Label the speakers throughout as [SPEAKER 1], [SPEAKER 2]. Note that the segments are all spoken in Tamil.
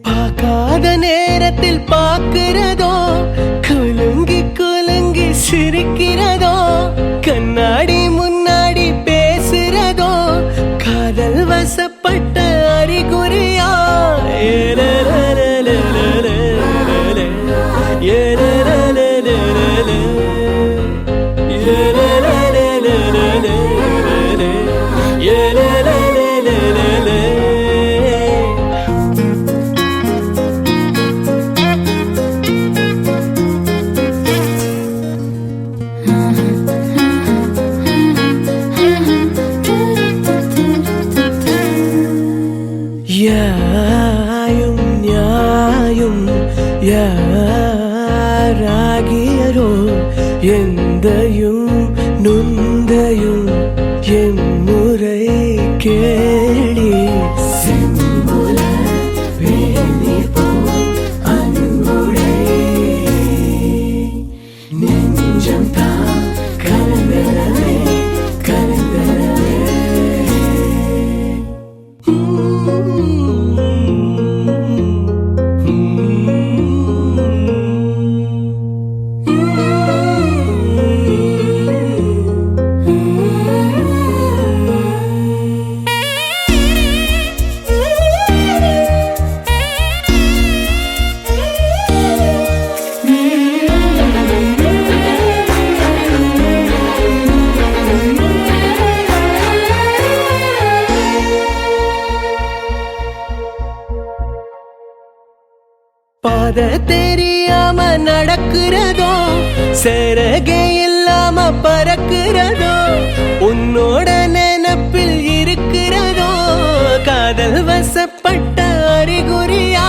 [SPEAKER 1] பார்க்காத நேரத்தில் பார்க்கிறதோ, குலுங்கி குலுங்கி சிரிக்கிறதோ, கண்ணாடி முன்னாடி பேசுறதோ, காதல் வசப்பட்ட அறிகுறியா? யாயும் நியாயும் யாராகியரோ, எந்தையும் நுந்தையும் எம்முறை கேளி. செம்புல வேணி போல் அன்புடை நெஞ்சம் தான் கலந்தனவே கலந்தனவே. பாத தெரியாம நடக்கிறதோ, சிறகே இல்லாம பறக்கிறதோ, உன்னோட நினைப்பில் இருக்கிறதோ, காதல் வசப்பட்ட அறிகுறியா?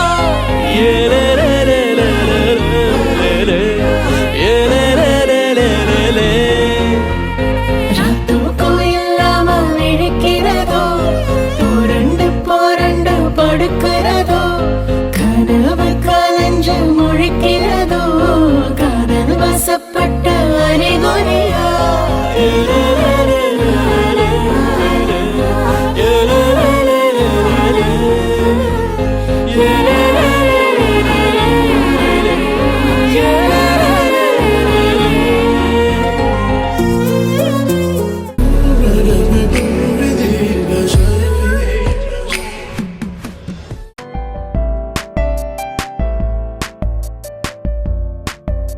[SPEAKER 1] தூக்கம் இல்லாம விழிக்கிறதோ, புரண்டு புரண்டு படுக்கிறதோ,